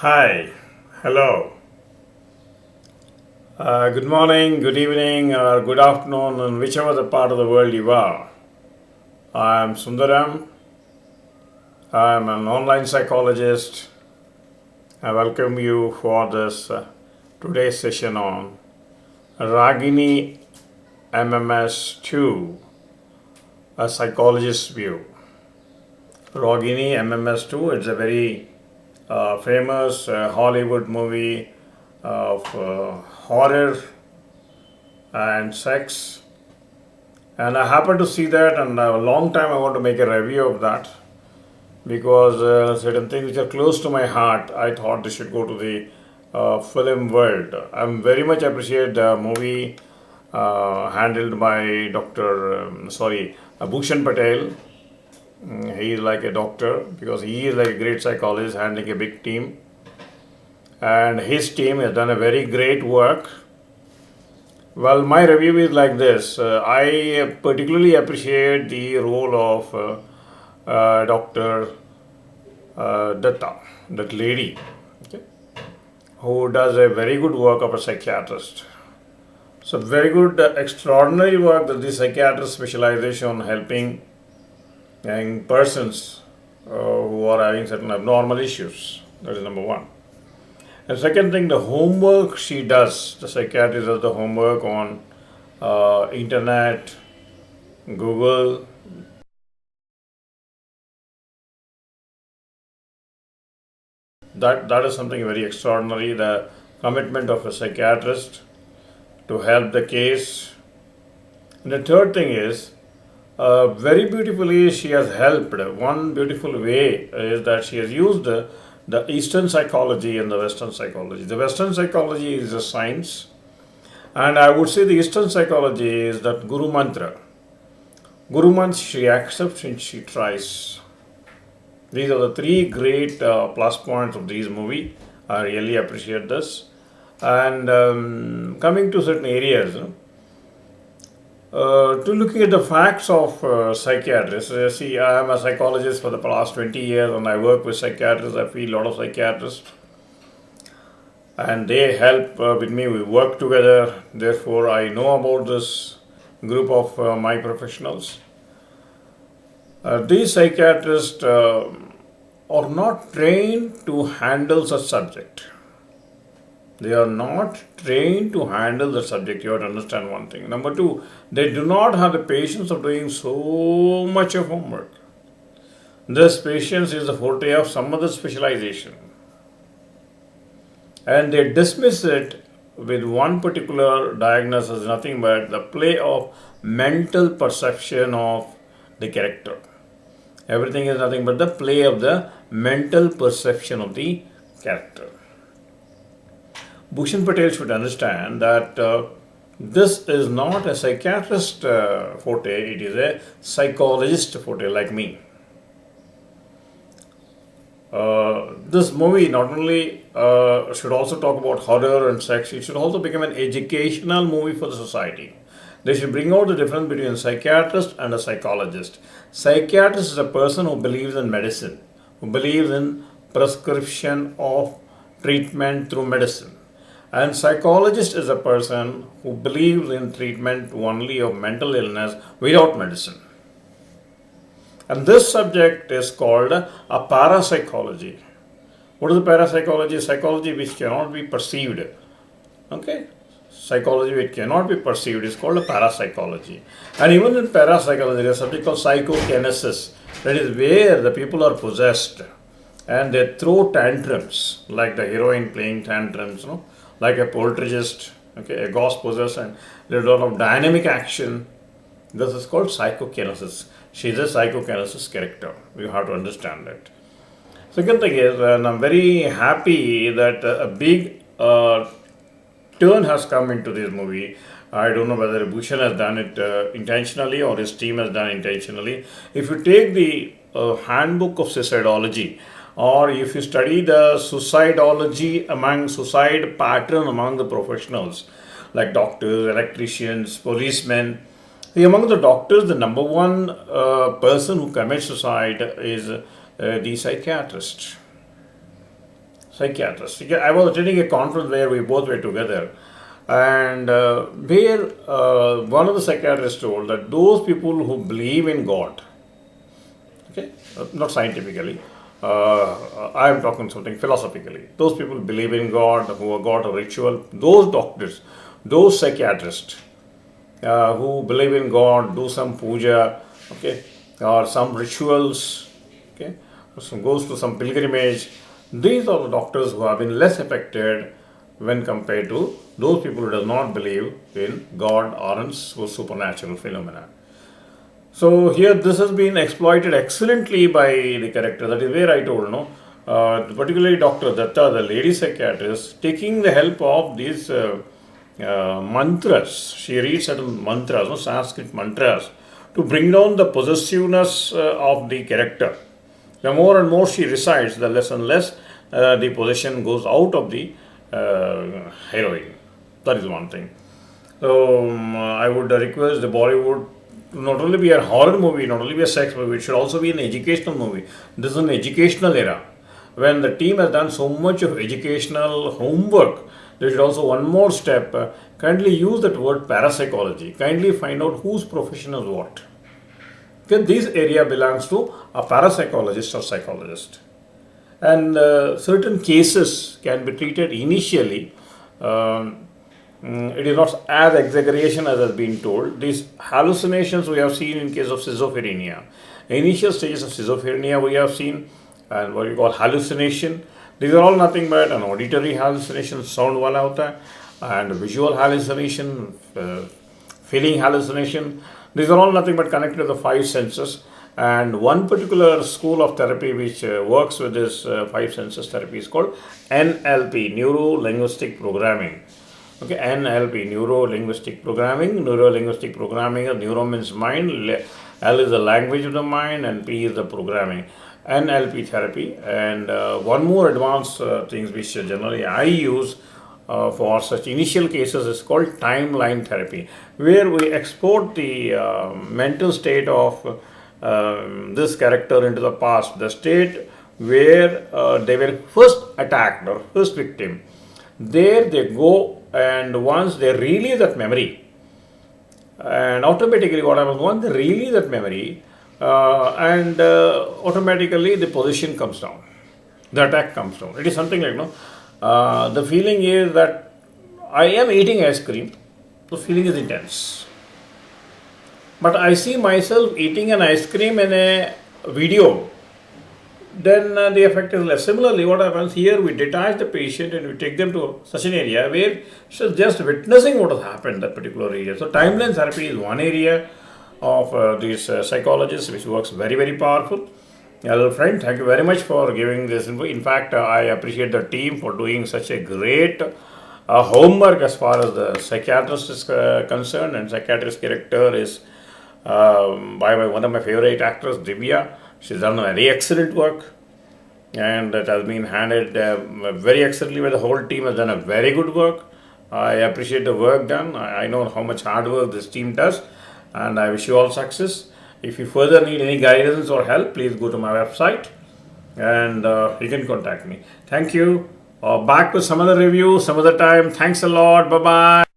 Hi, hello. Good morning, good evening, or good afternoon, in whichever the part of the world you are. I am Sunderam. I am an online psychologist. I welcome you for this today's session on Ragini MMS 2, a psychologist's view. Ragini MMS 2, it's a very famous Hollywood movie of horror and sex, and I happened to see that, and a long time I want to make a review of that because certain things which are close to my heart, I thought they should go to the film world. I'm very much appreciate the movie handled by Bhushan Patel. He is like a doctor because he is like a great psychologist handling a big team, and his team has done a very great work. Well, my review is like this. I particularly appreciate the role of Dr. Dutta, that lady, okay, who does a very good work of a psychiatrist. So, very good, extraordinary work that the psychiatrist specialization on helping young persons who are having certain abnormal issues. That is number one. And second thing, the homework she does, the psychiatrist does the homework on internet, Google. That is something very extraordinary. The commitment of a psychiatrist to help the case. And the third thing is, very beautifully she has helped. One beautiful way is that she has used the Eastern psychology and the Western psychology. The Western psychology is a science, and I would say the Eastern psychology is that Guru Mantra. Guru Mantra she accepts and she tries. These are the three great plus points of this movie. I really appreciate this. And coming to certain areas, to looking at the facts of psychiatrists, see, I am a psychologist for the past 20 years and I work with psychiatrists. I feel a lot of psychiatrists and they help with me. We work together. Therefore, I know about this group of my professionals. These psychiatrists are not trained to handle such subject. They are not trained to handle the subject. You have to understand one thing. Number two, they do not have the patience of doing so much of homework. This patience is the forte of some other specialization. And they dismiss it with one particular diagnosis as nothing but the play of mental perception of the character. Everything is nothing but the play of the mental perception of the character. Bhushan Patel should understand that this is not a psychiatrist forte, it is a psychologist forte like me. This movie not only should also talk about horror and sex, it should also become an educational movie for the society. They should bring out the difference between a psychiatrist and a psychologist. Psychiatrist is a person who believes in medicine, who believes in prescription of treatment through medicine. And psychologist is a person who believes in treatment only of mental illness without medicine. And this subject is called a parapsychology. What is the parapsychology? Psychology which cannot be perceived. Okay? Psychology which cannot be perceived is called a parapsychology. And even in parapsychology, there is a subject called psychokinesis. That is where the people are possessed and they throw tantrums, like the heroine playing tantrums, like a poltergeist, okay, a ghost possessed, and there's a lot of dynamic action. This is called psychokinesis. She is a psychokinesis character. You have to understand that. Second thing is, and I'm very happy that a big turn has come into this movie. I don't know whether Bhushan has done it intentionally or his team has done it intentionally. If you take the handbook of suicidology, or if you study the suicide pattern among the professionals, like doctors, electricians, policemen, among the doctors, the number one person who commits suicide is the psychiatrist. psychiatrist. I was attending a conference where we both were together, and where one of the psychiatrists told that those people who believe in God, okay, not scientifically, I am talking something philosophically. Those people believe in God, who have got a ritual. Those doctors, those psychiatrists who believe in God, do some puja, okay, or some rituals, okay, some goes to some pilgrimage. These are the doctors who have been less affected when compared to those people who do not believe in God or in supernatural phenomena. So here this has been exploited excellently by the character. That is where I told, no, particularly Dr. Dutta, the lady psychiatrist, taking the help of these mantras. She reads certain mantras, no, Sanskrit mantras, to bring down the possessiveness of the character. The more and more she recites, the less and less the possession goes out of the heroine. That is one thing. So I would request the Bollywod to not only be a horror movie, not only be a sex movie, it should also be an educational movie. This is an educational era. When the team has done so much of educational homework, there should also one more step. Kindly use that word parapsychology. Kindly find out whose profession is what. Okay, this area belongs to a parapsychologist or psychologist. And certain cases can be treated initially. It is not as exaggeration as has been told. These hallucinations we have seen in case of schizophrenia. Initial stages of schizophrenia we have seen, and what you call hallucination. These are all nothing but an auditory hallucination, sound wala hota hai, and visual hallucination, feeling hallucination. These are all nothing but connected to the five senses. And one particular school of therapy which works with this five senses therapy is called NLP, Neuro-Linguistic Programming. Okay, NLP, Neuro-Linguistic Programming. Neuro-Linguistic Programming, neuro means mind, L is the language of the mind, and P is the programming. NLP therapy. And one more advanced things which generally I use for such initial cases is called timeline therapy, where we export the mental state of this character into the past, the state where they were first attacked or first victim. There they go, and once they relive that memory, and automatically what happens, once they relive that memory, and automatically the position comes down, the attack comes down. It is something like, the feeling is that I am eating ice cream, the feeling is intense. But I see myself eating an ice cream in a video, then the effect is less. Similarly, what happens here, we detach the patient and we take them to such an area where she's just witnessing what has happened in that particular area. So timeline therapy is one area of these psychologists which works very, very powerful. Hello friend, thank you very much for giving this info. In fact, I appreciate the team for doing such a great homework as far as the psychiatrist is concerned, and psychiatrist character is by one of my favorite actors, Divya. She's done very excellent work, and it has been handled very excellently by the whole team. Has done a very good work. I appreciate the work done. I know how much hard work this team does, and I wish you all success. If you further need any guidance or help, please go to my website, and you can contact me. Thank you. Back with some other review some other time. Thanks a lot. Bye bye.